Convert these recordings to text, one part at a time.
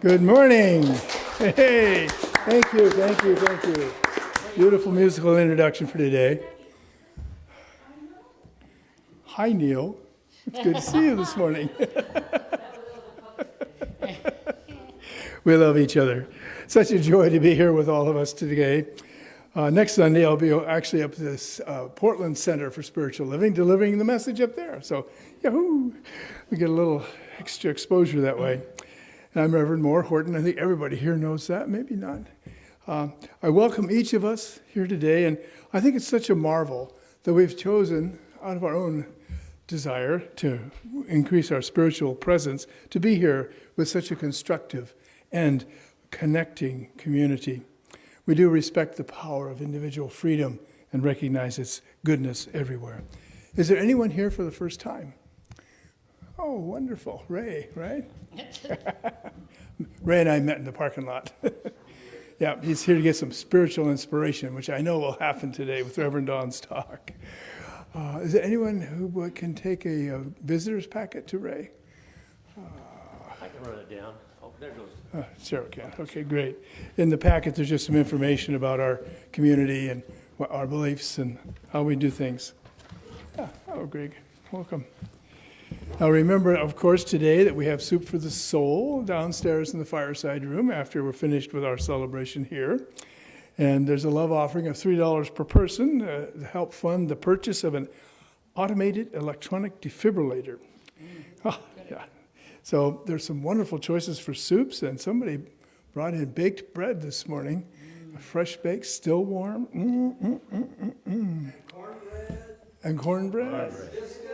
Good morning. Hey, thank you. Beautiful musical introduction for today. Hi, Neil. It's good to see you this morning. We love each other. Such a joy to be here with all of us today. Next Sunday, I'll be actually up at this Portland Center for Spiritual Living, delivering the message up there. So, yahoo! We get a little extra exposure that way. And I'm Reverend Moore Horton. I think everybody here knows that, maybe not. I welcome each of us here today, and I think it's such a marvel that we've chosen, out of our own desire to increase our spiritual presence, to be here with such a constructive and connecting community. We do respect the power of individual freedom and recognize its goodness everywhere. Is there anyone here for the first time? Oh, wonderful. Ray, right? Ray and I met in the parking lot. Yeah, he's here to get some spiritual inspiration, which I know will happen today with Reverend Don's talk. Is there anyone who can take a visitor's packet to Ray? I can run it down. Oh, there it goes. Sarah can. Okay, great. In the packet, there's just some information about our community and our beliefs and how we do things. Yeah. Oh, Greg, welcome. Now remember, of course, today that we have Soup for the Soul downstairs in the fireside room after we're finished with our celebration here. And there's a love offering of $3 per person to help fund the purchase of an automated electronic defibrillator. Oh, yeah. So there's some wonderful choices for soups, and somebody brought in baked bread this morning, fresh baked, still warm. And cornbread.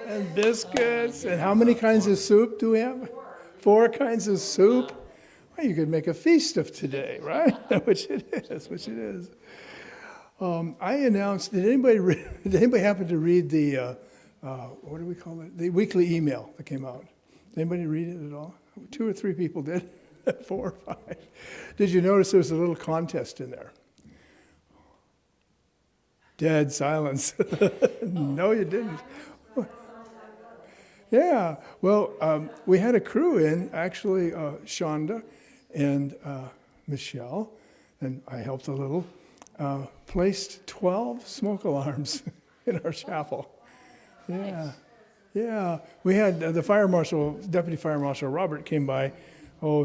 And biscuits. And how many kinds of soup do we have? 4 kinds of soup. Well, you could make a feast of today, right? Which it is. I announced, did anybody happen to read the, what do we call it? The weekly email that came out. Did anybody read it at all? 2 or 3 people did. 4 or 5. Did you notice there was a little contest in there? Dead silence. No, you didn't. Yeah, well, we had a crew in, actually, Shonda and Michelle, and I helped a little, placed 12 smoke alarms in our chapel. Yeah, yeah. We had the fire marshal, Deputy Fire Marshal Robert came by,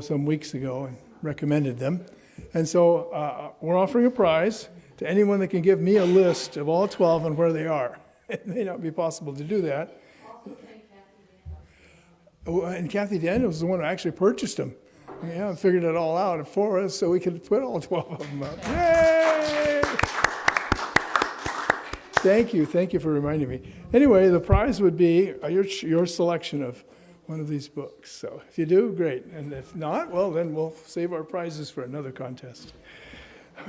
some weeks ago and recommended them. And so we're offering a prize to anyone that can give me a list of all 12 and where they are. It may not be possible to do that. And Kathy Daniels is the one who actually purchased them. Yeah, and figured it all out for us so we could put all 12 of them up. Yay! Thank you for reminding me. Anyway, the prize would be your selection of one of these books. So if you do, great. And if not, well, then we'll save our prizes for another contest.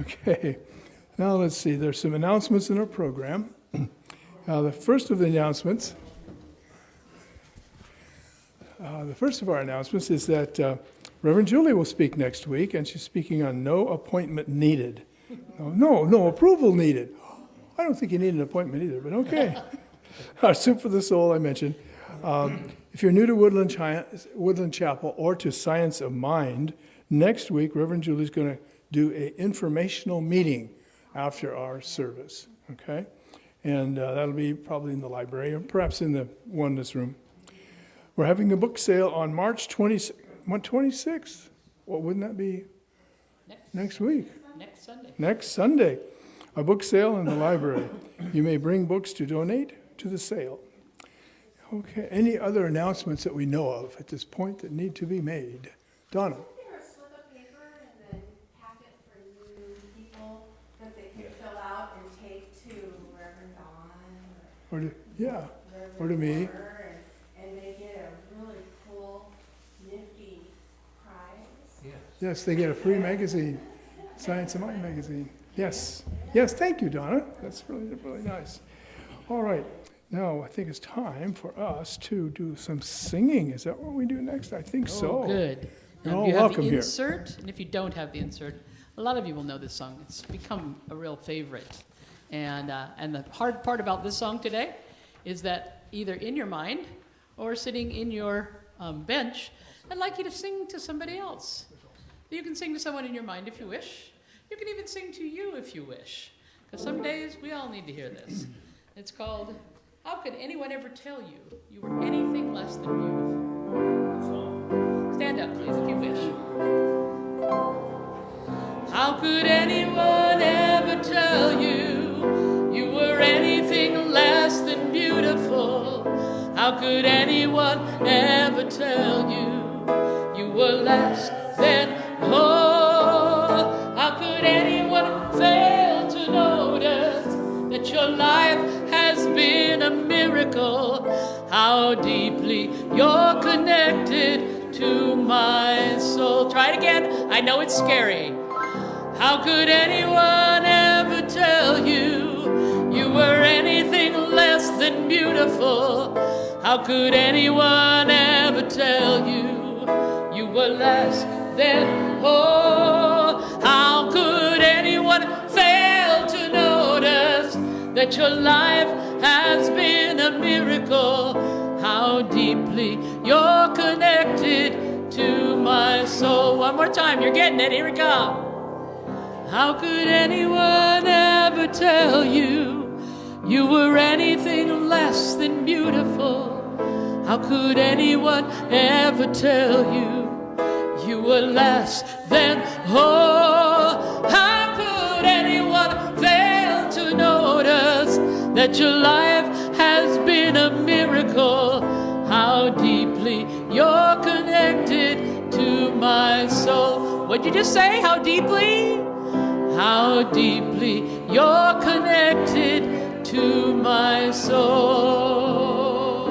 Okay. Now let's see. There's some announcements in our program. The first of our announcements is that Reverend Julie will speak next week, and she's speaking on no appointment needed. No approval needed. I don't think you need an appointment either, but okay. Our Soup for the Soul, I mentioned. If you're new to Woodland Chapel or to Science of Mind, next week Reverend Julie's going to do an informational meeting after our service, okay? And that'll be probably in the library or perhaps in the Oneness room. We're having a book sale on March 26th. What wouldn't that be? Next week. Next Sunday. A book sale in the library. You may bring books to donate to the sale. Okay. Any other announcements that we know of at this point that need to be made? Donna. There a slip of paper in the packet for new people that they can fill out and take to Reverend Don Or to me. And they get a really cool, nifty prize. Yes, they get a free magazine, Science of Mind magazine. Yes, thank you, Donna. That's really, really nice. All right, now I think it's time for us to do some singing. Is that what we do next? I think so. Good. You're all you have welcome the insert, and if you don't have the insert, a lot of you will know this song. It's become a real favorite. And the hard part about this song today is that either in your mind or sitting in your bench, I'd like you to sing to somebody else. You can sing to someone in your mind if you wish. You can even sing to you if you wish. Because some days we all need to hear this. It's called, How Could Anyone Ever Tell You You Were Anything Less Than Beautiful? Stand up, please, if you wish. How could anyone ever tell you you were anything less than beautiful? How could anyone ever tell you you were less than whole? How could anyone fail to notice that your life has been a miracle? How deeply you're connected to my soul. Try it again. I know it's scary. How could anyone ever tell you you were anything less than beautiful? How could anyone ever tell you you were less than whole? How could anyone fail to notice that your life has been a miracle? How deeply you're connected to my soul. One more time, you're getting it, here we go. How could anyone ever tell you you were anything less than beautiful? How could anyone ever tell you you were less than whole? How could anyone fail to notice that your life has been a miracle? How deeply you're connected to my soul. What'd you just say? How deeply? How deeply you're connected to my soul.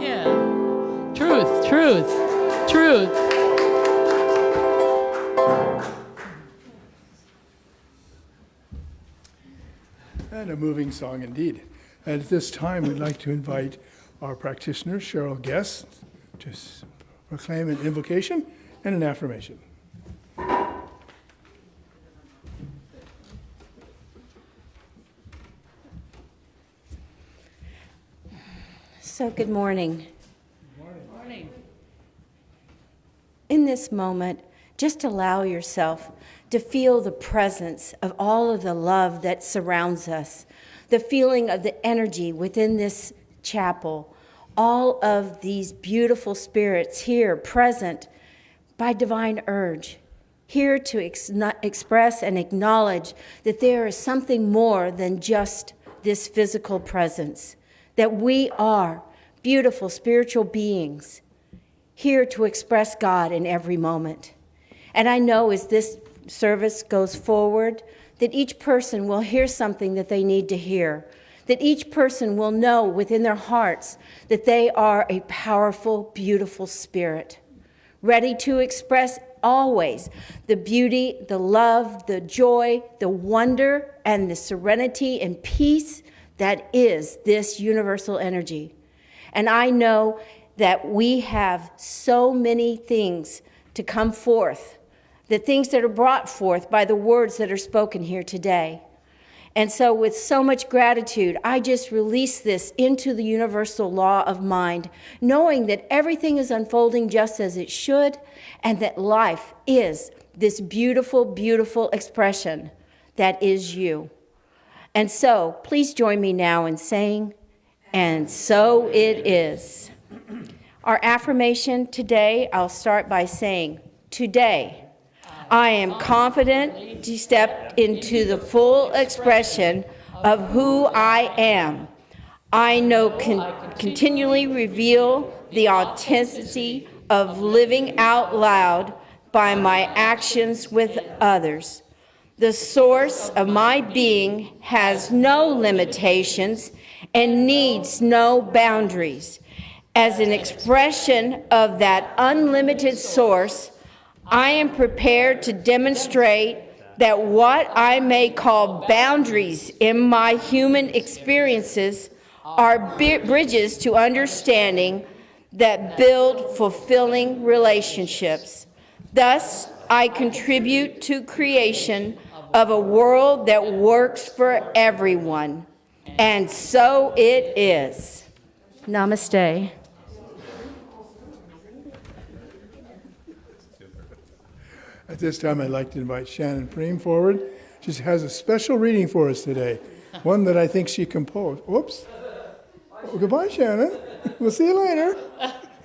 Yeah. Truth, truth, truth. And a moving song indeed. And at this time, we'd like to invite our practitioner, Cheryl Guest, to proclaim an invocation and an affirmation. So good morning. Morning. In this moment, just allow yourself to feel the presence of all of the love that surrounds us, the feeling of the energy within this chapel, all of these beautiful spirits here present by divine urge, here to express and acknowledge that there is something more than just this physical presence, that we are beautiful spiritual beings here to express God in every moment. And I know as this service goes forward, that each person will hear something that they need to hear, that each person will know within their hearts that they are a powerful, beautiful spirit, ready to express always the beauty, the love, the joy, the wonder, and the serenity and peace that is this universal energy. And I know that we have so many things to come forth, the things that are brought forth by the words that are spoken here today. And so with so much gratitude, I just release this into the universal law of mind, knowing that everything is unfolding just as it should, and that life is this beautiful, beautiful expression that is you. And so please join me now in saying, and so it is. Our affirmation today, I'll start by saying, today, I am confident to step into the full expression of who I am. I know continually reveal the authenticity of living out loud by my actions with others. The source of my being has no limitations and needs no boundaries. As an expression of that unlimited source, I am prepared to demonstrate that what I may call boundaries in my human experiences are bridges to understanding that build fulfilling relationships. Thus, I contribute to creation of a world that works for everyone. And so it is. Namaste. At this time, I'd like to invite Shannon Preem forward. She has a special reading for us today, one that I think she composed. Whoops. Oh, goodbye, Shannon. We'll see you later.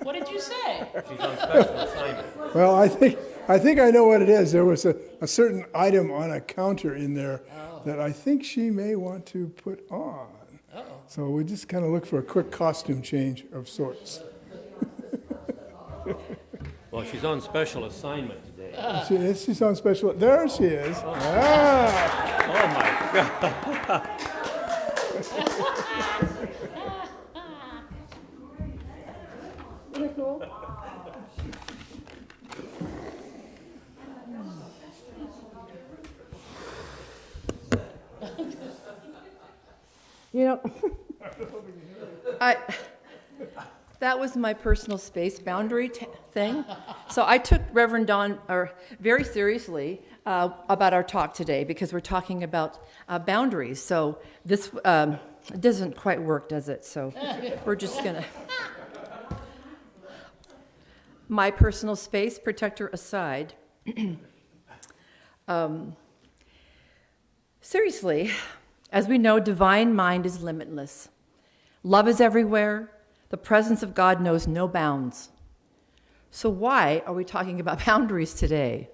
What did you say? She's on special assignment. Well, I think I know what it is. There was a certain item on a counter in there that I think she may want to put on. Uh-oh. So we just kind of look for a quick costume change of sorts. Well, she's on special assignment today. She's on special. There she is. Ah. Oh, my God. Isn't it cool? You know, that was my personal space boundary thing. So I took Reverend Don very seriously about our talk today because we're talking about boundaries. So this doesn't quite work, does it? So we're just gonna. My personal space protector aside. Seriously. As we know, divine mind is limitless. Love is everywhere. The presence of God knows no bounds. So why are we talking about boundaries today?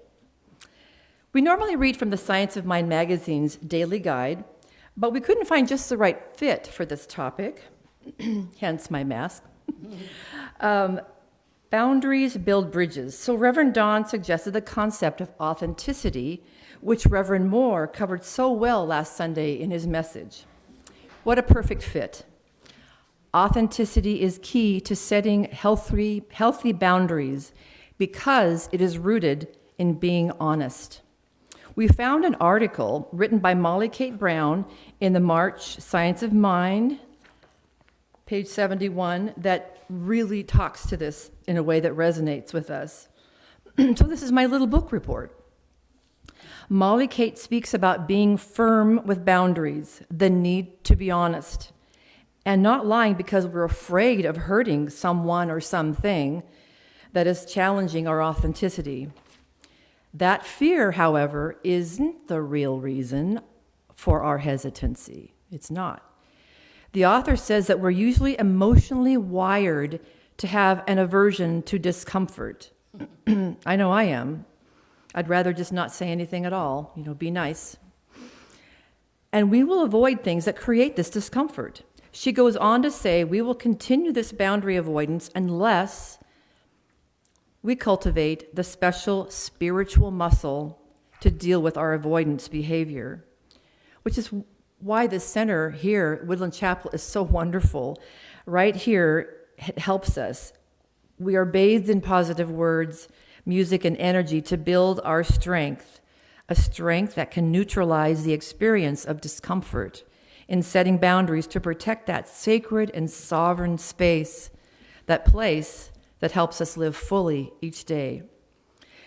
We normally read from the Science of Mind magazine's daily guide, but we couldn't find just the right fit for this topic, hence my mask. Boundaries build bridges. So Reverend Don suggested the concept of authenticity, which Reverend Moore covered so well last Sunday in his message. What a perfect fit. Authenticity is key to setting healthy boundaries because it is rooted in being honest. We found an article written by Molly Kate Brown in the March Science of Mind, page 71, that really talks to this in a way that resonates with us. So this is my little book report. Molly Kate speaks about being firm with boundaries, the need to be honest, and not lying because we're afraid of hurting someone or something that is challenging our authenticity. That fear, however, isn't the real reason for our hesitancy. It's not. The author says that we're usually emotionally wired to have an aversion to discomfort. I know I am. I'd rather just not say anything at all, be nice. And we will avoid things that create this discomfort. She goes on to say we will continue this boundary avoidance unless we cultivate the special spiritual muscle to deal with our avoidance behavior, which is why the center here, Woodland Chapel, is so wonderful. Right here, it helps us. We are bathed in positive words, music, and energy to build our strength, a strength that can neutralize the experience of discomfort in setting boundaries to protect that sacred and sovereign space, that place that helps us live fully each day.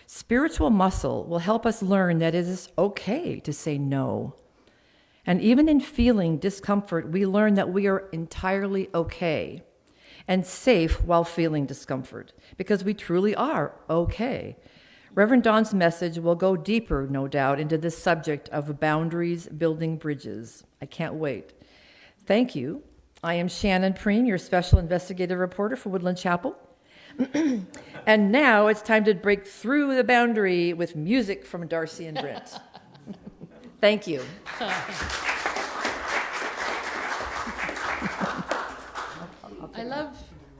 Spiritual muscle will help us learn that it is okay to say no. And even in feeling discomfort, we learn that we are entirely okay and safe while feeling discomfort, because we truly are okay. Reverend Don's message will go deeper, no doubt, into this subject of boundaries building bridges. I can't wait. Thank you. I am Shannon Preem, your special investigative reporter for Woodland Chapel. And now it's time to break through the boundary with music from Darcy and Brent. Thank you.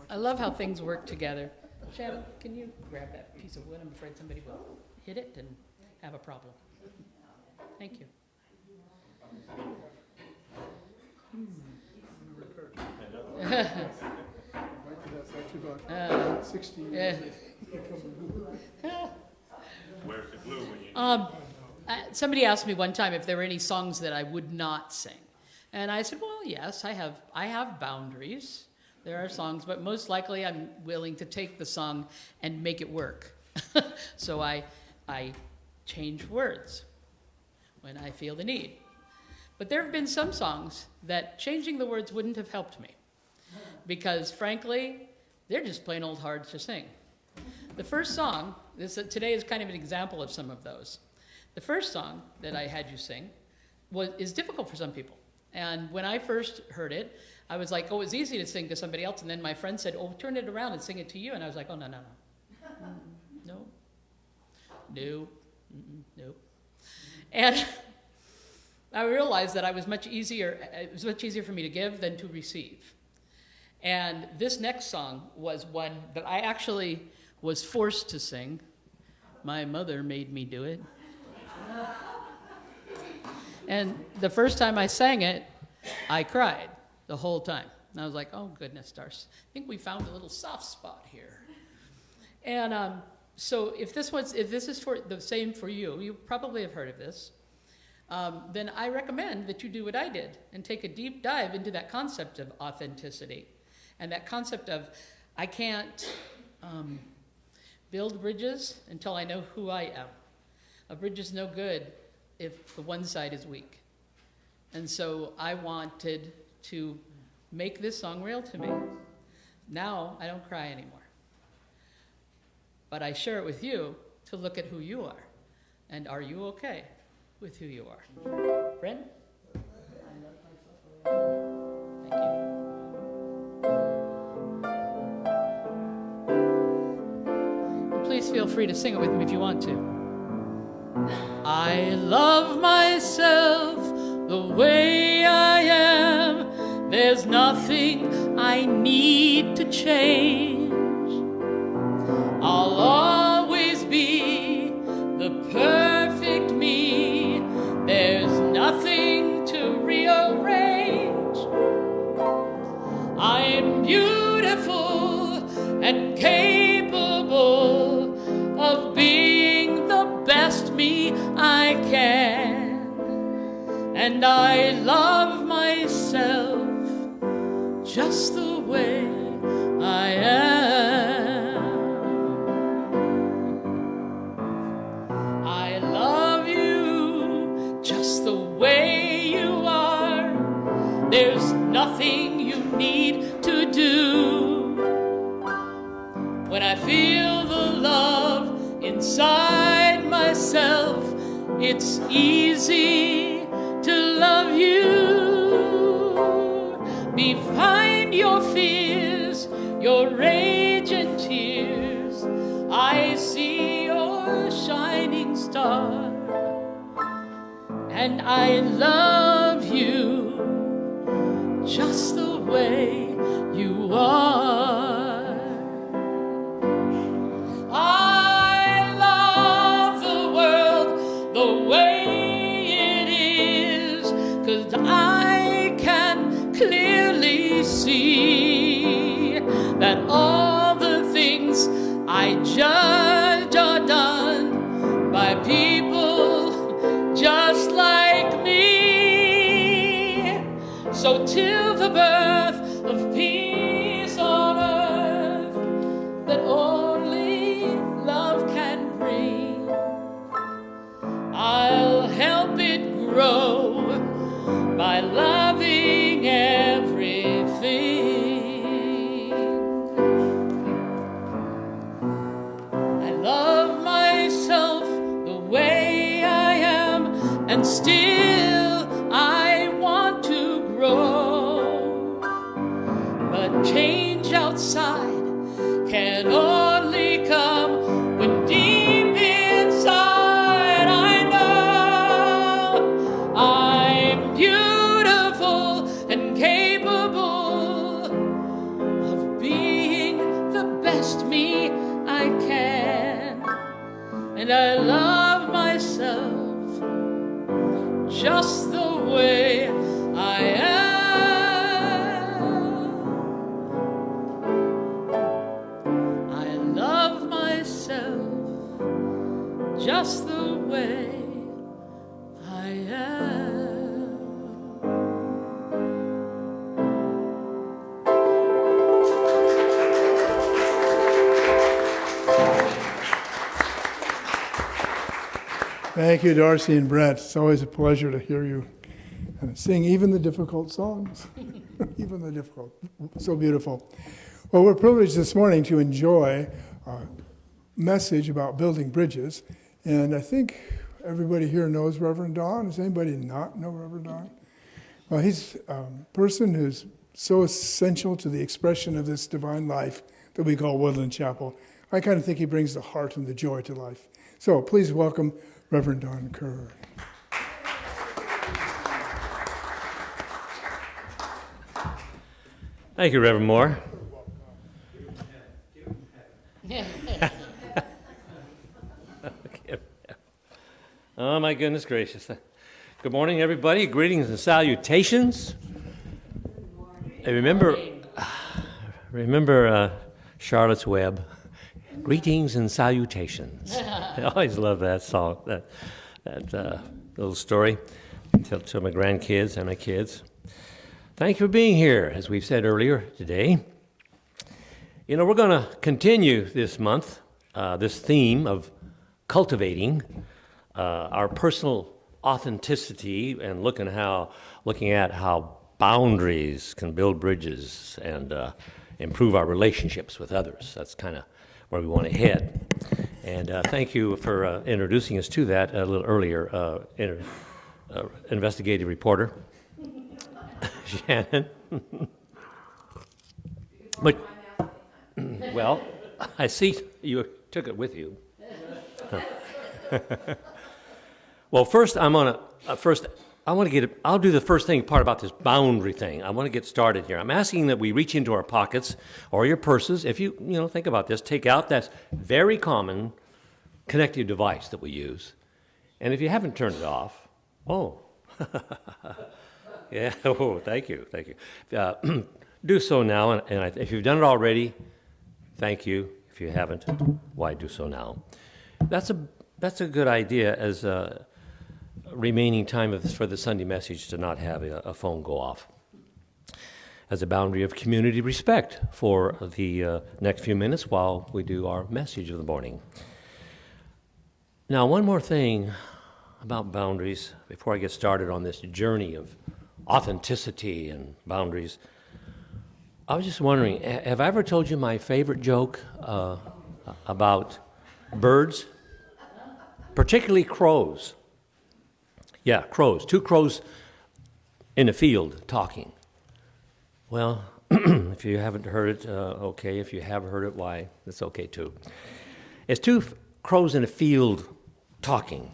I love how things work together. Shannon, can you grab that piece of wood? I'm afraid somebody will hit it and have a problem. Thank you. That's about 60 years. Where's the glue when you... Somebody asked me one time if there were any songs that I would not sing. And I said, well, yes, I have boundaries. There are songs, but most likely I'm willing to take the song and make it work. So I change words when I feel the need. But there have been some songs that changing the words wouldn't have helped me, because frankly, they're just plain old hard to sing. The first song, today is kind of an example of some of those. The first song that I had you sing is difficult for some people. And when I first heard it, I was like, oh, it's easy to sing to somebody else. And then my friend said, oh, turn it around and sing it to you. And I was like, oh, no. No. No. And I realized that it was much easier for me to give than to receive. And this next song was one that I actually was forced to sing. My mother made me do it. And the first time I sang it, I cried the whole time. And I was like, oh, goodness, Darce, I think we found a little soft spot here. And so if this is for the same for you, you probably have heard of this, then I recommend that you do what I did and take a deep dive into that concept of authenticity and that concept of I can't build bridges until I know who I am. A bridge is no good if the one side is weak. And so I wanted to make this song real to me. Now I don't cry anymore. But I share it with you to look at who you are. And are you okay with who you are? Brent? Thank you. Please feel free to sing it with me if you want to. I love myself the way I am. There's nothing I need to change. I'll always be the perfect me. There's nothing to rearrange. I'm beautiful and capable of being the best me I can. And I love myself just the way I am. I love you just the way you are. There's nothing you need to do. When I feel the love inside myself, it's easy to love you. Behind your fears, your rage and tears, I see your shining star. And I love you just the way you are. I love the world the way it is, 'cause I can clearly see that all the things I judge are done by people just like me. So till the birth of peace on earth that only love can bring, I'll help it grow by loving everything. I love myself the way I am, and still I want to grow. But change outside can only come when deep inside I know I'm beautiful and capable of being the best me I can. And I love myself just the way I am. I love myself just the way I am. Thank you, Darcy and Brent. It's always a pleasure to hear you sing even the difficult songs. Even the difficult. So beautiful. Well, we're privileged this morning to enjoy message about building bridges. And I think everybody here knows Reverend Don. Does anybody not know Reverend Don? Well, he's a person who's so essential to the expression of this divine life that we call Woodland Chapel. I kind of think he brings the heart and the joy to life. So please welcome Reverend Don Kerr. Thank you, Reverend Moore. Oh, my goodness gracious. Good morning, everybody. Greetings and salutations. I remember Charlotte's Web. Greetings and salutations. I always love that song, that little story. Tell to my grandkids and my kids. Thank you for being here, as we've said earlier today. You know, we're going to continue this month, this theme of cultivating our personal authenticity and looking at how boundaries can build bridges and improve our relationships with others. That's kind of where we want to head. And thank you for introducing us to that a little earlier, investigative reporter, Shannon. But, well, I see you took it with you. Well, first I want to I'll do the first part about this boundary thing. I want to get started here. I'm asking that we reach into our pockets or your purses. If you think about this, take out that very common connective device that we use. And if you haven't turned it off, yeah, thank you. Do so now, and if you've done it already, thank you. If you haven't, why do so now? That's a good idea as remaining time for the Sunday message to not have a phone go off, as a boundary of community respect for the next few minutes while we do our message of the morning. Now, one more thing about boundaries before I get started on this journey of authenticity and boundaries. I was just wondering, have I ever told you my favorite joke about birds? Particularly crows. Yeah, crows. Two crows in a field talking. Well, if you haven't heard it, okay. If you have heard it, why? It's okay too. It's two crows in a field talking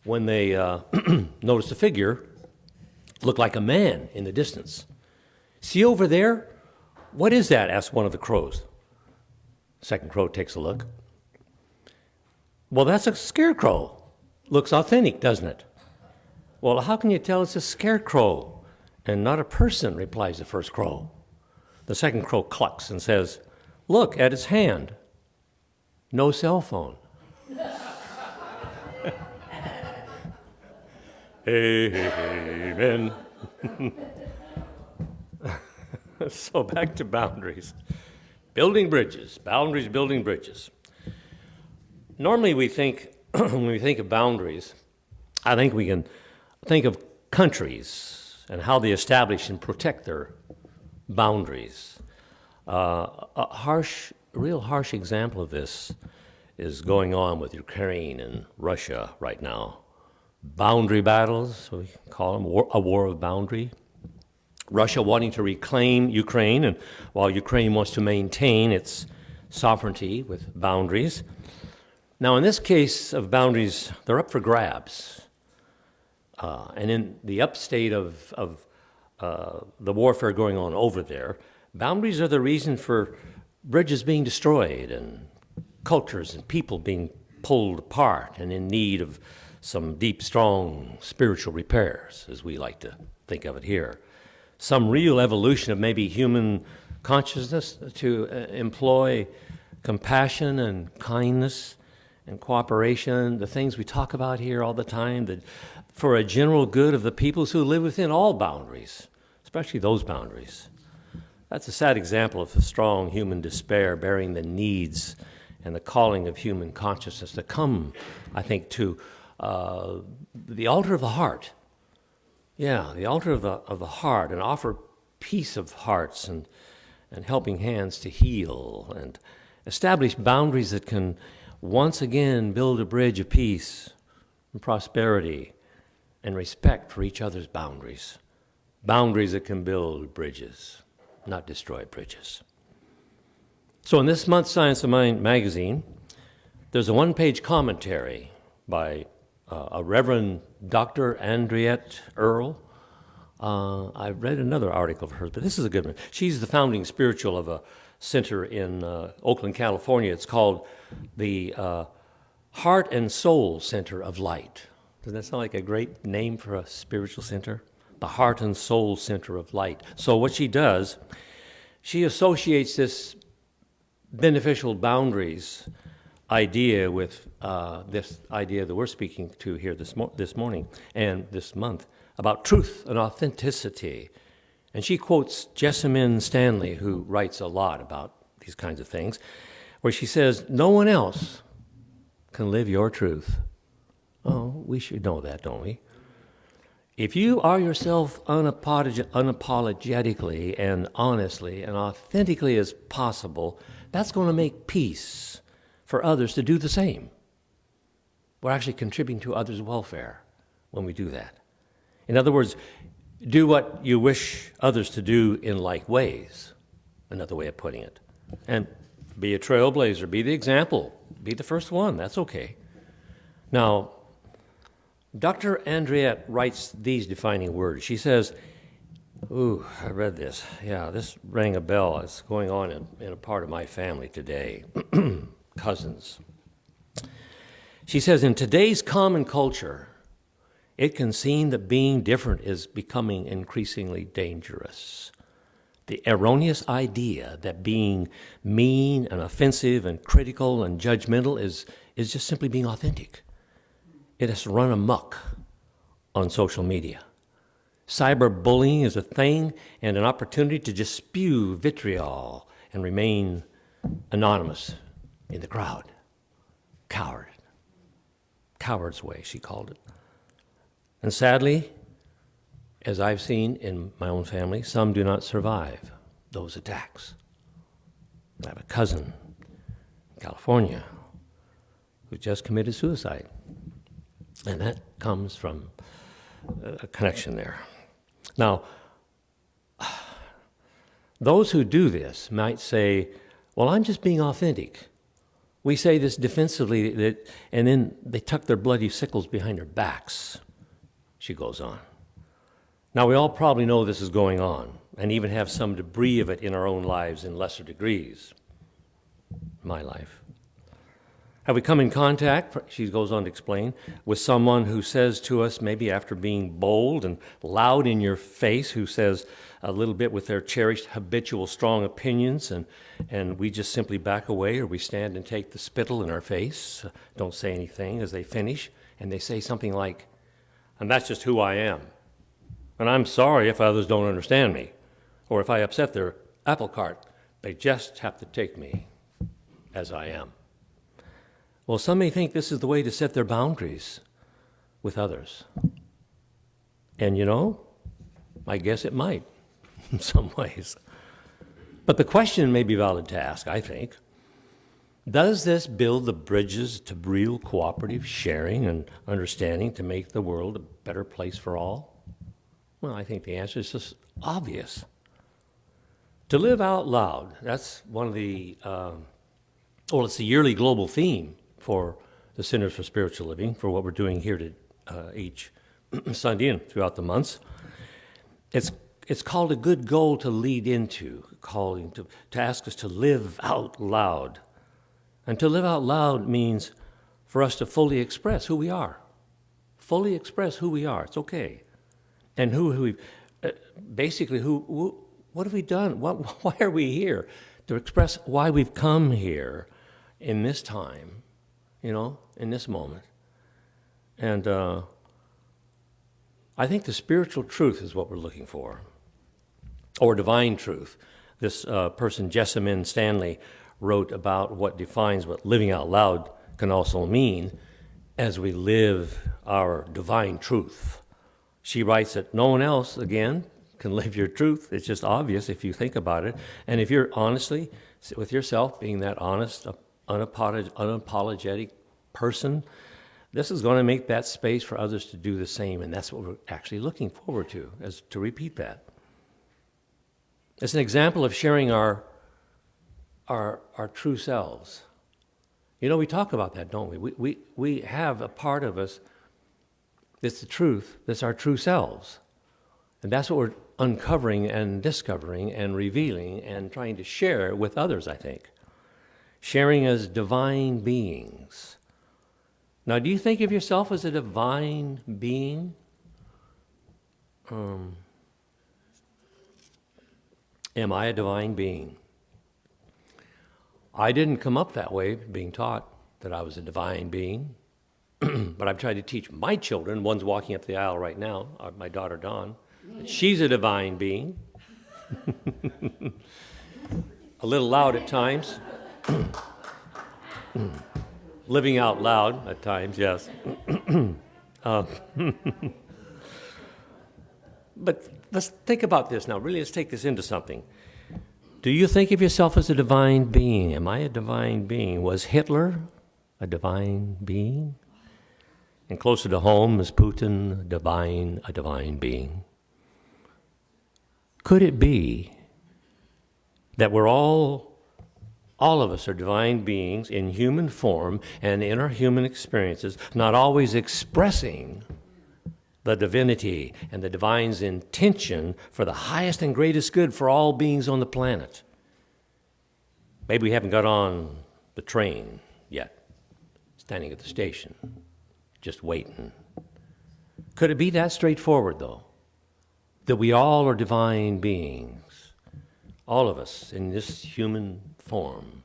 when they notice a figure look like a man in the distance. See over there? What is that? Asked one of the crows. Second crow takes a look. Well, that's a scarecrow. Looks authentic, doesn't it? Well, how can you tell it's a scarecrow and not a person, replies the first crow. The second crow clucks and says, look at its hand. No cell phone. Amen. So back to boundaries. Building bridges, boundaries, building bridges. Normally we think, when we think of boundaries, I think we can think of countries and how they establish and protect their boundaries. A real harsh example of this is going on with Ukraine and Russia right now. Boundary battles, we call them, a war of boundary. Russia wanting to reclaim Ukraine, and while Ukraine wants to maintain its sovereignty with boundaries. Now, in this case of boundaries, they're up for grabs. And in the upstate of the warfare going on over there, boundaries are the reason for bridges being destroyed and cultures and people being pulled apart and in need of some deep, strong spiritual repairs, as we like to think of it here. Some real evolution of maybe human consciousness to employ compassion and kindness and cooperation, the things we talk about here all the time, that for a general good of the peoples who live within all boundaries, especially those boundaries. That's a sad example of the strong human despair bearing the needs and the calling of human consciousness to come, I think, to the altar of the heart. Yeah, the altar of the heart, and offer peace of hearts and helping hands to heal and establish boundaries that can once again build a bridge of peace and prosperity and respect for each other's boundaries. Boundaries that can build bridges, not destroy bridges. So in this month's Science of Mind magazine, there's a one-page commentary by a Reverend Dr. Andriette Earle. I've read another article of hers, but this is a good one. She's the founding spiritual of a center in Oakland, California. It's called the Heart and Soul Center of Light. Doesn't that sound like a great name for a spiritual center? The Heart and Soul Center of Light. So what she does, she associates this beneficial boundaries idea with this idea that we're speaking to here this morning and this month about truth and authenticity. And she quotes Jessamine Stanley, who writes a lot about these kinds of things, where she says, "No one else can live your truth." Oh, we should know that, don't we? If you are yourself unapologetically and honestly and authentically as possible, that's going to make peace for others to do the same. We're actually contributing to others' welfare when we do that. In other words, do what you wish others to do in like ways, another way of putting it. And be a trailblazer, be the example, be the first one, that's okay. Now, Dr. Andriette writes these defining words. She says, ooh, I read this. Yeah, this rang a bell. It's going on in a part of my family today. Cousins. She says, in today's common culture, it can seem that being different is becoming increasingly dangerous. The erroneous idea that being mean and offensive and critical and judgmental is just simply being authentic. It has run amok on social media. Cyberbullying is a thing and an opportunity to just spew vitriol and remain anonymous in the crowd. Coward. Coward's way, she called it. And sadly, as I've seen in my own family, some do not survive those attacks. I have a cousin in California who just committed suicide. And that comes from a connection there. Now, those who do this might say, well, I'm just being authentic. We say this defensively, and then they tuck their bloody sickles behind their backs, she goes on. Now, we all probably know this is going on, and even have some debris of it in our own lives in lesser degrees. My life. Have we come in contact, she goes on to explain, with someone who says to us, maybe after being bold and loud in your face, who says a little bit with their cherished habitual strong opinions, and we just simply back away, or we stand and take the spittle in our face, don't say anything as they finish, and they say something like, and that's just who I am. And I'm sorry if others don't understand me, or if I upset their apple cart. They just have to take me as I am. Well, some may think this is the way to set their boundaries with others. And you know, I guess it might in some ways. But the question may be valid to ask, I think. Does this build the bridges to real cooperative sharing and understanding to make the world a better place for all? Well, I think the answer is just obvious. To live out loud, that's one of the, it's the yearly global theme for the Centers for Spiritual Living, for what we're doing here to each Sunday and throughout the months. It's called a good goal to lead into, calling to ask us to live out loud. And to live out loud means for us to fully express who we are. Fully express who we are. It's okay. And what have we done? Why are we here? To express why we've come here in this time. In this moment. And I think the spiritual truth is what we're looking for, or divine truth. This person, Jessamine Stanley, wrote about what defines what living out loud can also mean as we live our divine truth. She writes that no one else, again, can live your truth. It's just obvious if you think about it. And if you're honestly with yourself, being that honest unapologetic person, this is going to make that space for others to do the same, and that's what we're actually looking forward to, is to repeat that. It's an example of sharing our true selves. You know, we talk about that, don't we? We have a part of us that's the truth, that's our true selves. And that's what we're uncovering and discovering and revealing and trying to share with others, I think. Sharing as divine beings. Now, do you think of yourself as a divine being? Am I a divine being? I didn't come up that way, being taught that I was a divine being. But I've tried to teach my children. One's walking up the aisle right now, my daughter Dawn. She's a divine being. A little loud at times. Living out loud at times, yes. But let's think about this now. Really, let's take this into something. Do you think of yourself as a divine being? Am I a divine being? Was Hitler a divine being? And closer to home, is Putin a divine being? Could it be that we're all of us are divine beings in human form and in our human experiences, not always expressing the divinity and the divine's intention for the highest and greatest good for all beings on the planet? Maybe we haven't got on the train yet, standing at the station, just waiting. Could it be that straightforward, though? That we all are divine beings, all of us in this human form,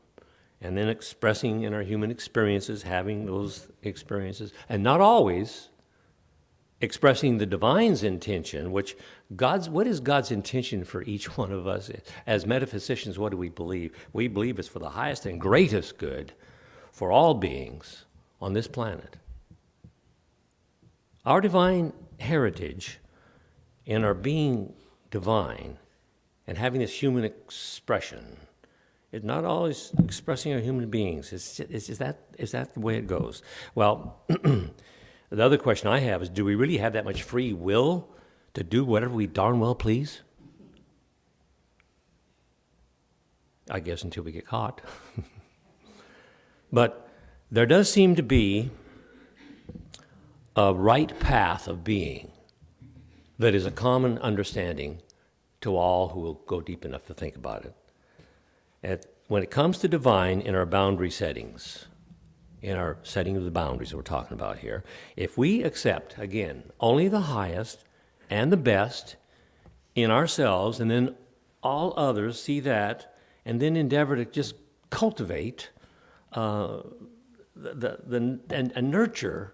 and then expressing in our human experiences, having those experiences, and not always expressing the divine's intention, what is God's intention for each one of us? As metaphysicians, what do we believe? We believe it's for the highest and greatest good for all beings on this planet. Our divine heritage in our being divine and having this human expression is not always expressing our human beings. Is that the way it goes? Well, the other question I have is, do we really have that much free will to do whatever we darn well please? I guess until we get caught. But there does seem to be a right path of being that is a common understanding to all who will go deep enough to think about it. When it comes to divine in our boundary settings, in our setting of the boundaries that we're talking about here, if we accept, again, only the highest and the best in ourselves, and then all others see that, and then endeavor to just cultivate and nurture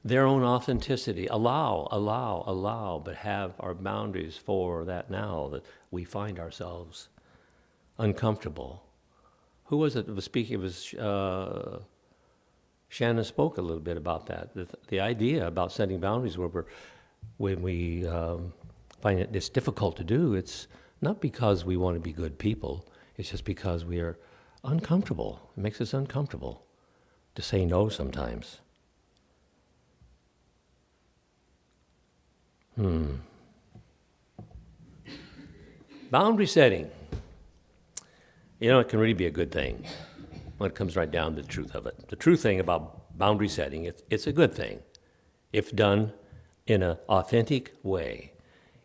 their own authenticity, allow, but have our boundaries for that now that we find ourselves uncomfortable. Who was it that was speaking? It was Shannon spoke a little bit about that. The idea about setting boundaries when we find it's difficult to do, it's not because we want to be good people. It's just because we are uncomfortable. It makes us uncomfortable to say no sometimes. Boundary setting. You know, it can really be a good thing when it comes right down to the truth of it. The true thing about boundary setting, it's a good thing if done in an authentic way.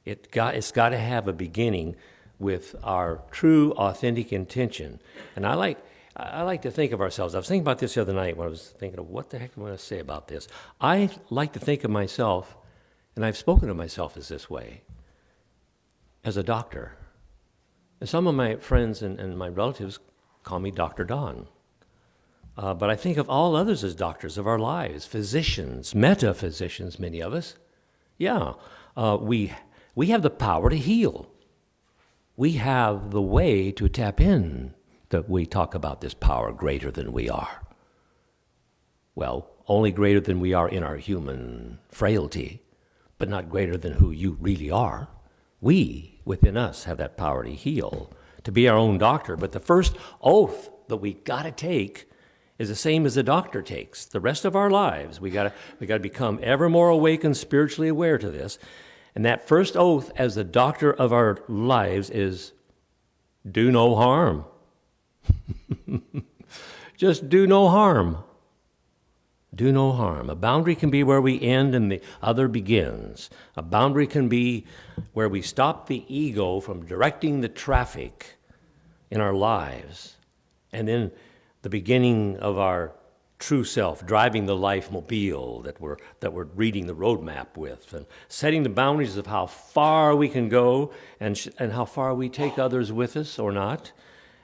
It's got to have a beginning with our true, authentic intention. And I like to think of ourselves. I was thinking about this the other night when I was thinking of what the heck am I going to say about this. I like to think of myself, and I've spoken of myself as this way, as a doctor. And some of my friends and my relatives call me Dr. Don. But I think of all others as doctors of our lives, physicians, metaphysicians, many of us. Yeah, we have the power to heal. We have the way to tap in that we talk about this power greater than we are. Well, only greater than we are in our human frailty, but not greater than who you really are. We, within us, have that power to heal, to be our own doctor. But the first oath that we got to take is the same as the doctor takes. The rest of our lives, we got to become ever more awakened, spiritually aware to this. And that first oath as the doctor of our lives is do no harm. Just do no harm. Do no harm. A boundary can be where we end and the other begins. A boundary can be where we stop the ego from directing the traffic in our lives. And then the beginning of our true self, driving the life mobile that we're reading the roadmap with, and setting the boundaries of how far we can go and how far we take others with us or not,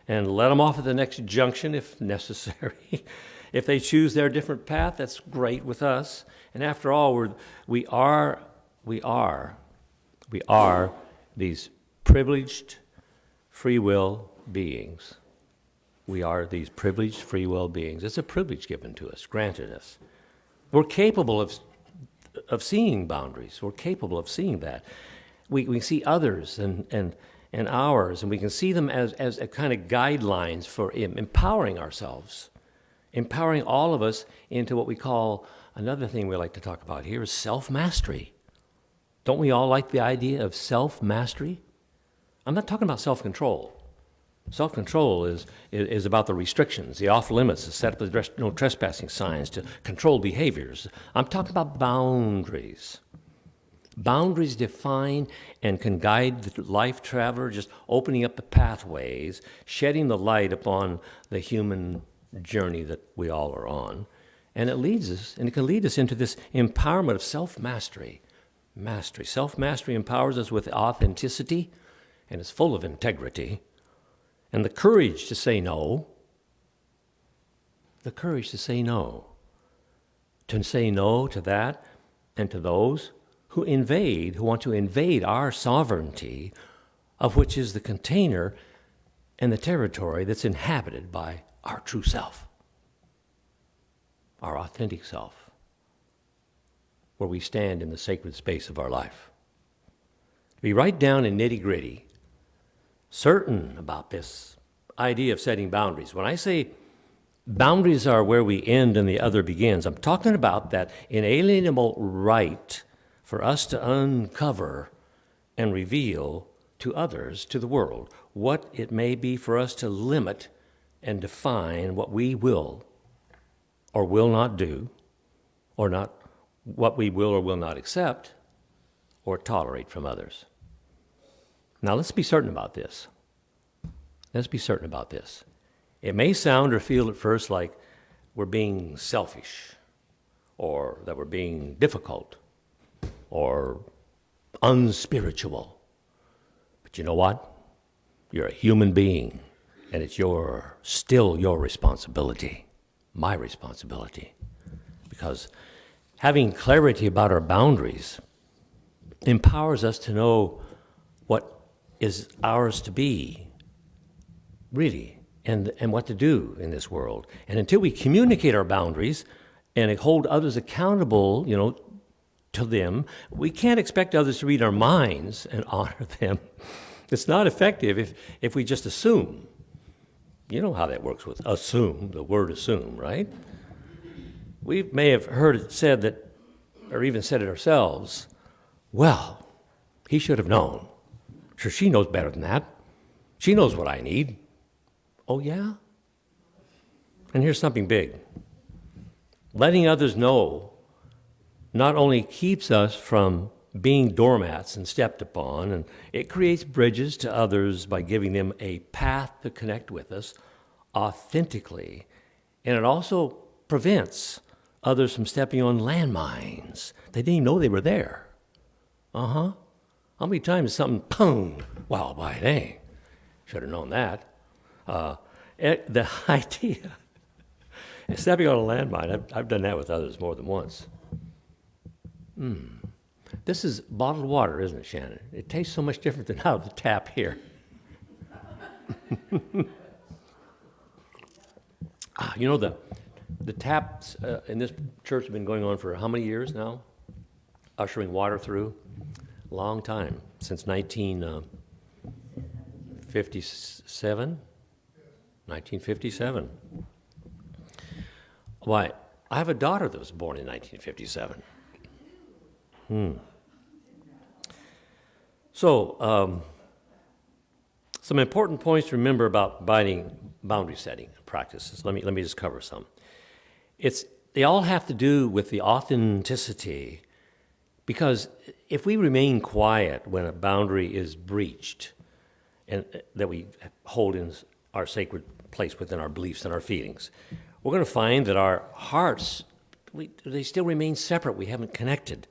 and let them off at the next junction if necessary. If they choose their different path, that's great with us. And after all, we are these privileged free will beings. We are these privileged free will beings. It's a privilege given to us, granted us. We're capable of seeing boundaries. We're capable of seeing that. We see others and ours, and we can see them as a kind of guidelines for empowering ourselves, empowering all of us into what we call, another thing we like to talk about here is self-mastery. Don't we all like the idea of self-mastery? I'm not talking about self-control. Self-control is about the restrictions, the off-limits, to set up the no trespassing signs, to control behaviors. I'm talking about boundaries. Boundaries define and can guide the life traveler, just opening up the pathways, shedding the light upon the human journey that we all are on. And it leads us, and it can lead us into this empowerment of self-mastery. Mastery. Self-mastery empowers us with authenticity, and it's full of integrity. And the courage to say no. The courage to say no. To say no to that and to those who want to invade our sovereignty, of which is the container and the territory that's inhabited by our true self, our authentic self, where we stand in the sacred space of our life. To be right down and nitty-gritty, certain about this idea of setting boundaries. When I say boundaries are where we end and the other begins, I'm talking about that inalienable right for us to uncover and reveal to others, to the world, what it may be for us to limit and define what we will or will not do, or not what we will or will not accept or tolerate from others. Now, let's be certain about this. Let's be certain about this. It may sound or feel at first like we're being selfish, or that we're being difficult, or unspiritual. But you know what? You're a human being, and it's still your responsibility, my responsibility. Because having clarity about our boundaries empowers us to know what is ours to be, really, and what to do in this world. And until we communicate our boundaries and hold others accountable, to them, we can't expect others to read our minds and honor them. It's not effective if we just assume. You know how that works with assume, the word assume, right? We may have heard it said that, or even said it ourselves, well, he should have known. Sure, she knows better than that. She knows what I need. Oh, yeah? And here's something big. Letting others know not only keeps us from being doormats and stepped upon, and it creates bridges to others by giving them a path to connect with us authentically, and it also prevents others from stepping on landmines. They didn't even know they were there. How many times something, boom, wow, by dang, should have known that. The idea, stepping on a landmine, I've done that with others more than once. This is bottled water, isn't it, Shannon? It tastes so much different than out of the tap here. The taps in this church have been going on for how many years now? Ushering water through? Long time, since 1957? 1957. Why, I have a daughter that was born in 1957. So, some important points to remember about boundary setting practices. Let me just cover some. They all have to do with the authenticity, because if we remain quiet when a boundary is breached, and that we hold in our sacred place within our beliefs and our feelings, we're going to find that our hearts, they still remain separate. We haven't connected.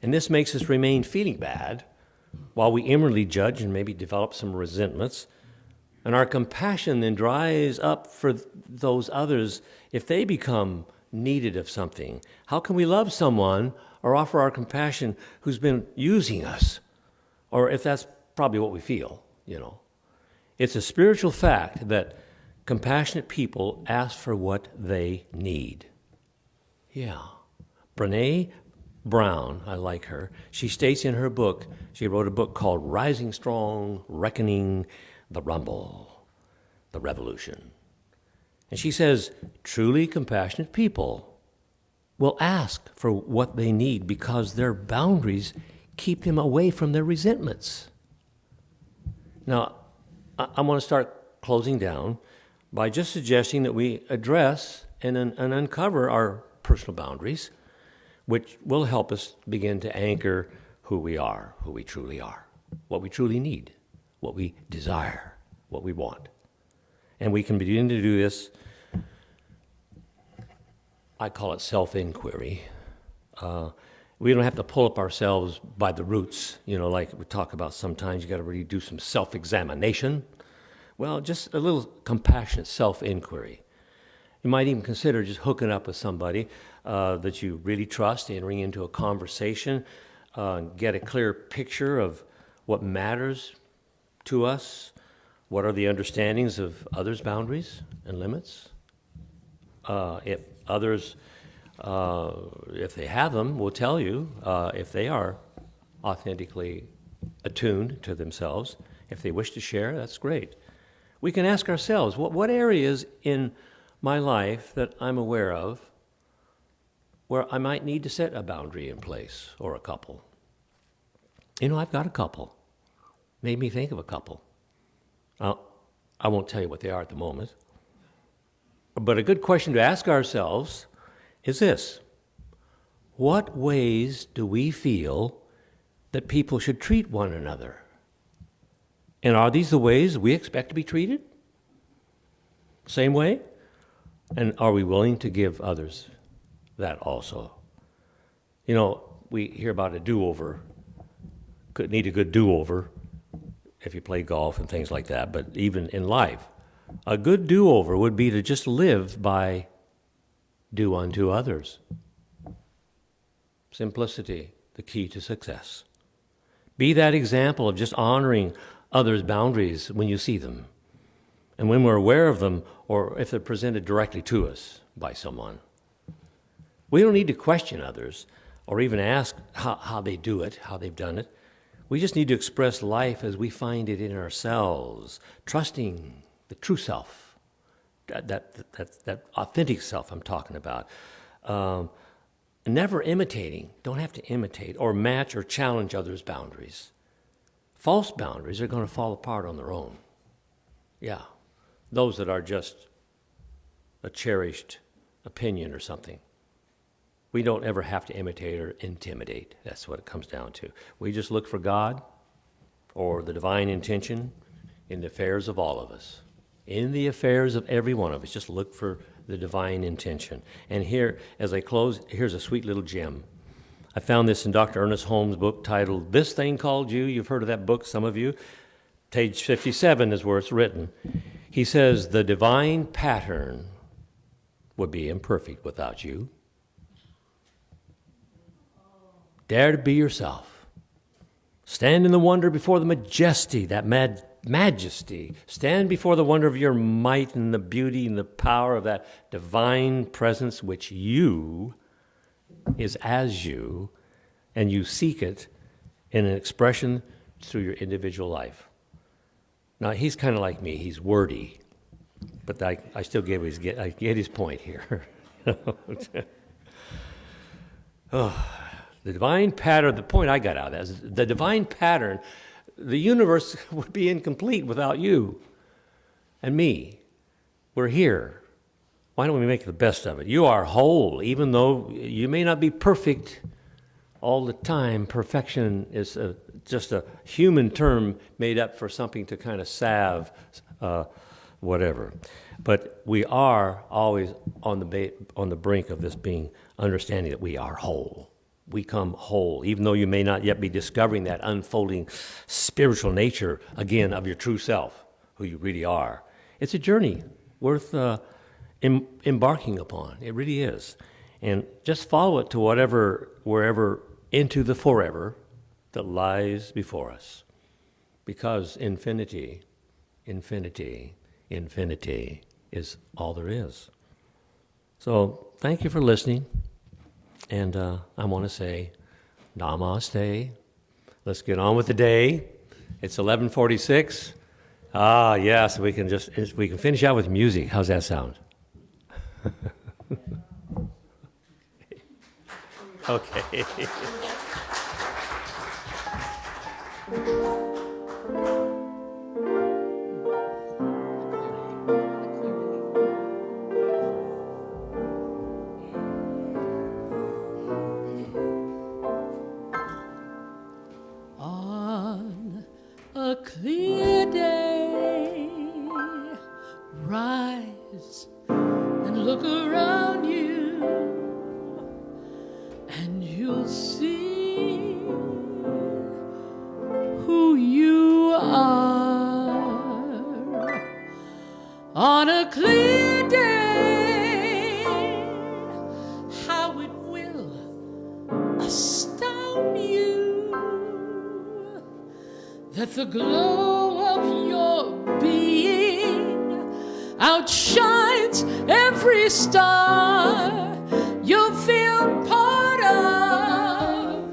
And this makes us remain feeling bad while we inwardly judge and maybe develop some resentments. And our compassion then dries up for those others if they become needed of something. How can we love someone or offer our compassion who's been using us? Or if that's probably what we feel, It's a spiritual fact that compassionate people ask for what they need. Yeah. Brene Brown, I like her. She states in her book, she wrote a book called Rising Strong, Reckoning the Rumble, the Revolution. And she says, truly compassionate people will ask for what they need because their boundaries keep them away from their resentments. Now, I want to start closing down by just suggesting that we address and uncover our personal boundaries, which will help us begin to anchor who we are, who we truly are, what we truly need, what we desire, what we want. And we can begin to do this, I call it self-inquiry. We don't have to pull up ourselves by the roots, like we talk about sometimes. You got to really do some self-examination. Well, just a little compassionate self-inquiry. You might even consider just hooking up with somebody that you really trust, entering into a conversation, get a clear picture of what matters to us, what are the understandings of others' boundaries and limits. If others, if they have them, will tell you if they are authentically attuned to themselves. If they wish to share, that's great. We can ask ourselves, what areas in my life that I'm aware of where I might need to set a boundary in place, or a couple? I've got a couple. Made me think of a couple. I won't tell you what they are at the moment. But a good question to ask ourselves is this: what ways do we feel that people should treat one another? And are these the ways we expect to be treated? Same way? And are we willing to give others that also? We hear about a do-over. Could need a good do-over if you play golf and things like that. But even in life, a good do-over would be to just live by do unto others. Simplicity, the key to success. Be that example of just honoring others' boundaries when you see them, and when we're aware of them, or if they're presented directly to us by someone. We don't need to question others or even ask how they do it, how they've done it. We just need to express life as we find it in ourselves, trusting the true self, that authentic self I'm talking about. Never imitating, don't have to imitate or match or challenge others' boundaries. False boundaries are going to fall apart on their own. Yeah, those that are just a cherished opinion or something. We don't ever have to imitate or intimidate. That's what it comes down to. We just look for God or the divine intention in the affairs of all of us. In the affairs of every one of us, just look for the divine intention. And here, as I close, here's a sweet little gem. I found this in Dr. Ernest Holmes' book titled This Thing Called You. You've heard of that book, some of you. Page 57 is where it's written. He says, the divine pattern would be imperfect without you. Dare to be yourself. Stand in the wonder before the majesty, that majesty. Stand before the wonder of your might and the beauty and the power of that divine presence which you is as you, and you seek it in an expression through your individual life. Now, he's kind of like me. He's wordy, but I still get his point here. The divine pattern, the point I got out of that is the divine pattern, the universe would be incomplete without you and me. We're here. Why don't we make the best of it? You are whole, even though you may not be perfect all the time. Perfection is just a human term made up for something to kind of salve whatever. But we are always on the brink of this being understanding that we are whole. We come whole, even though you may not yet be discovering that unfolding spiritual nature, again, of your true self, who you really are. It's a journey worth embarking upon. It really is. And just follow it to wherever, into the forever that lies before us. Because infinity, infinity, infinity is all there is. So thank you for listening. And I want to say namaste. Let's get on with the day. It's 11:46. Yes, we can finish out with music. How's that sound? Okay. On a clear day, rise and look around you, and you'll see who you are. On a clear day, how it will astound you that the glow of your being outshines every star. You'll feel part of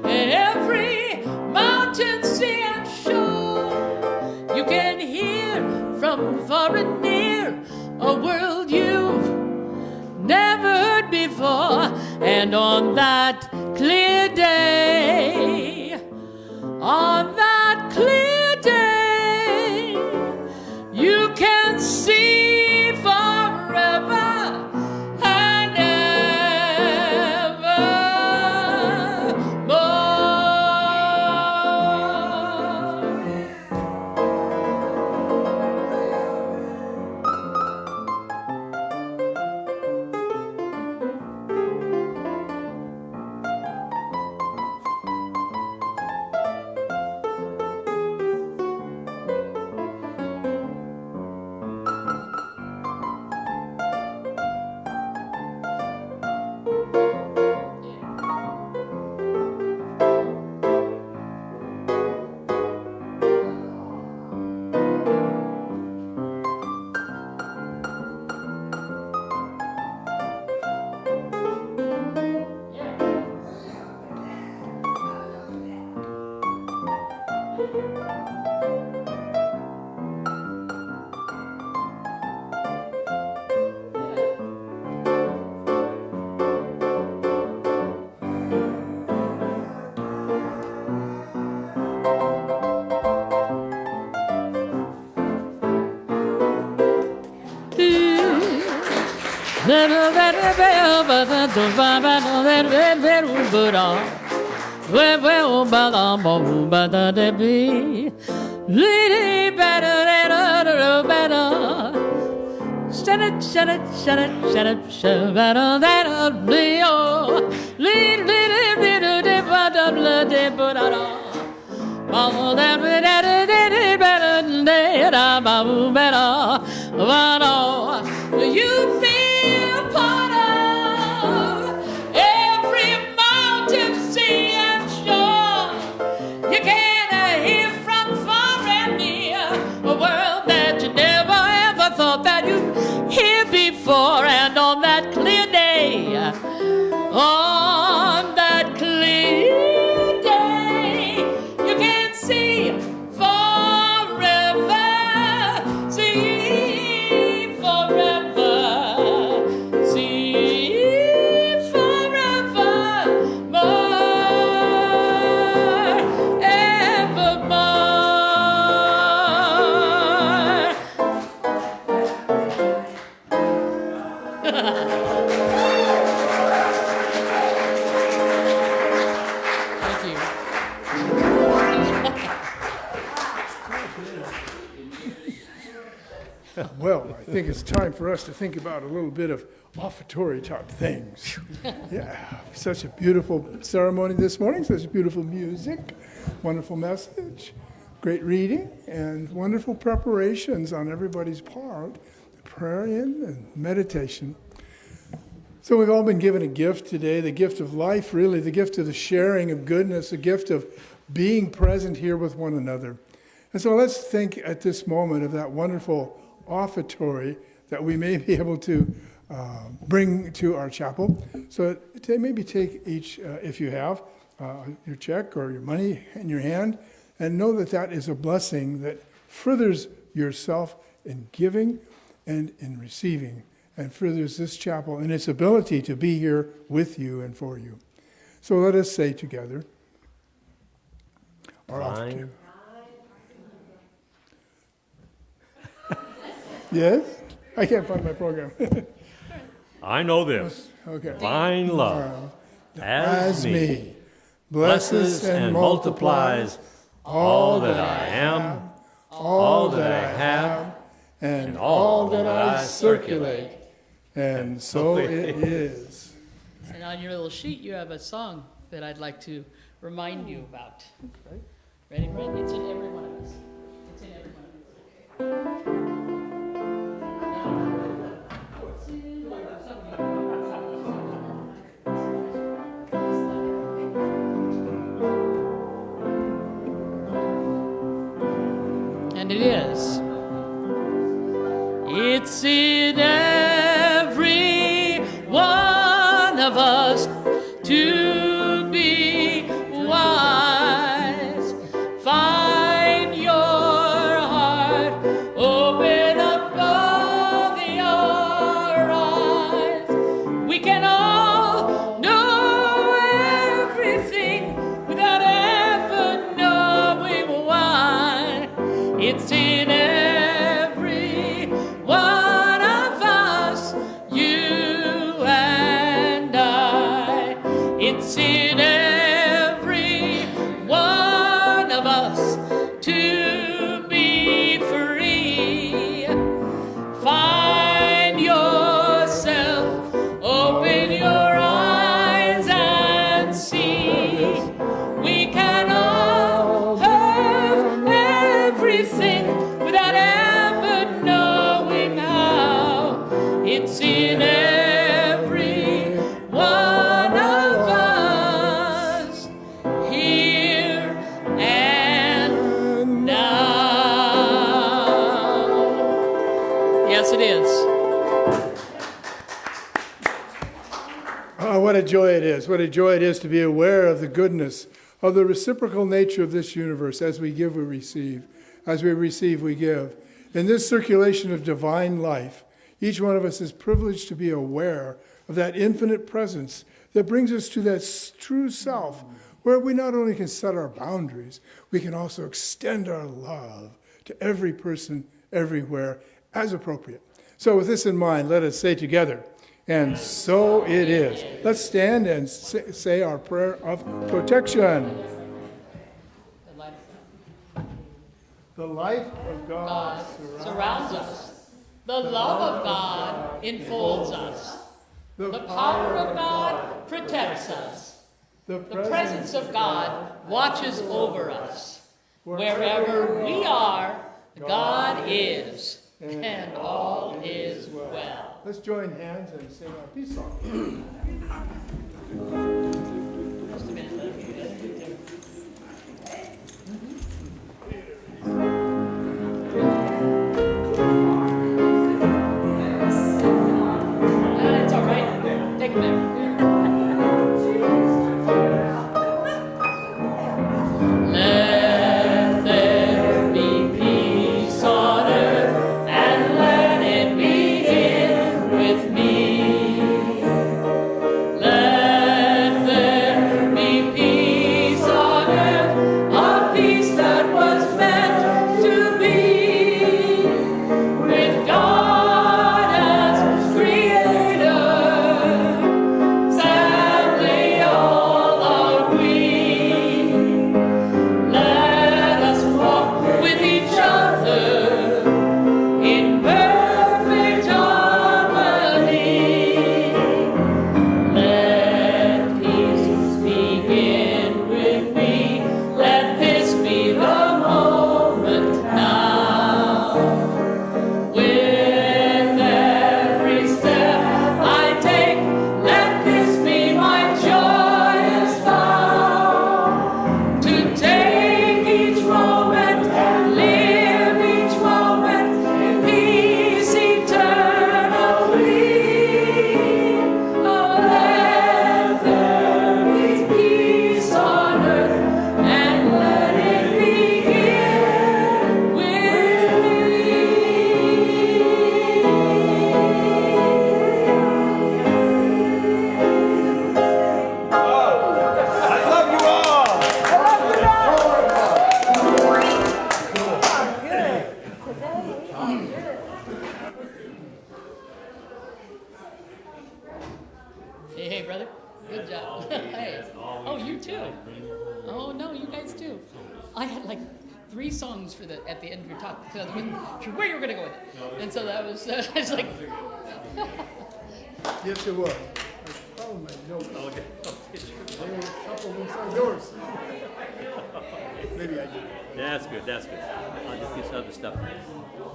every mountain, sea, and shore. You can hear from far and near a world you've never heard before. And on that clear day, on that clear day, you can see forever and ever more. You feel part of every mountain, sea, and shore. You can hear from far and near a world that you never ever thought that you'd hear before. And on that clear day, on that clear day, you can see forever, see forever. I think it's time for us to think about a little bit of offertory type things. Yeah, such a beautiful ceremony this morning, such beautiful music, wonderful message, great reading, and wonderful preparations on everybody's part, praying and meditation. So we've all been given a gift today, the gift of life, really, the gift of the sharing of goodness, the gift of being present here with one another. And so let's think at this moment of that wonderful offertory that we may be able to bring to our chapel. So maybe take each, if you have, your check or your money in your hand, and know that that is a blessing that furthers yourself in giving and in receiving, and furthers this chapel in its ability to be here with you and for you. So let us say together, our offertory. Yes? I can't find my program. I know this. Okay. Divine love As me blesses and multiplies all that I am, all that I have, and all that I circulate. And so it is. And on your little sheet, you have a song that I'd like to remind you about. Ready, Brent? It's in every one of us. It's in every one of us. And it is. It's in every one of us to be wise. Find your heart, open up all your eyes. We can all know everything without ever knowing why. It's in every one of us, you and I. It's in every one of us to be free. Find yourself, open your eyes and see. We can all have everything without ever knowing how. It's in every one of us, here and now. Yes, it is. Oh, what a joy it is. What a joy it is to be aware of the goodness, of the reciprocal nature of this universe. As we give, we receive. As we receive, we give. In this circulation of divine life, each one of us is privileged to be aware of that infinite presence that brings us to that true self, where we not only can set our boundaries, we can also extend our love to every person, everywhere, as appropriate. So with this in mind, let us say together, and so it is. Let's stand and say our prayer of protection. The light of God Surrounds us. The love of God enfolds us. The power of God protects us. The presence of God watches over us. Wherever we are, God is, and all is well. Let's join hands and sing our peace song. Just a minute. It's all right. Take a minute. Let there be peace on earth, and let it begin with me. Let Oh, no, you guys do. I had like 3 songs for at the end of your talk because I wasn't sure where you were going to go with it. And so that was, it's like, Yes, it was. I found my notes. Okay. They were shuffled inside yours. Maybe I did. That's good, that's good. I'll just get some other stuff.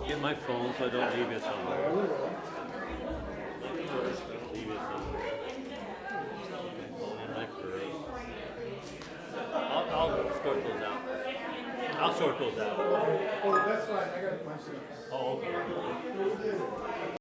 Get my phone so I don't leave it somewhere. Leave it somewhere. Phone in my purse. I'll sort those out. I'll sort those out. Oh, that's fine. I got it myself. Oh, okay.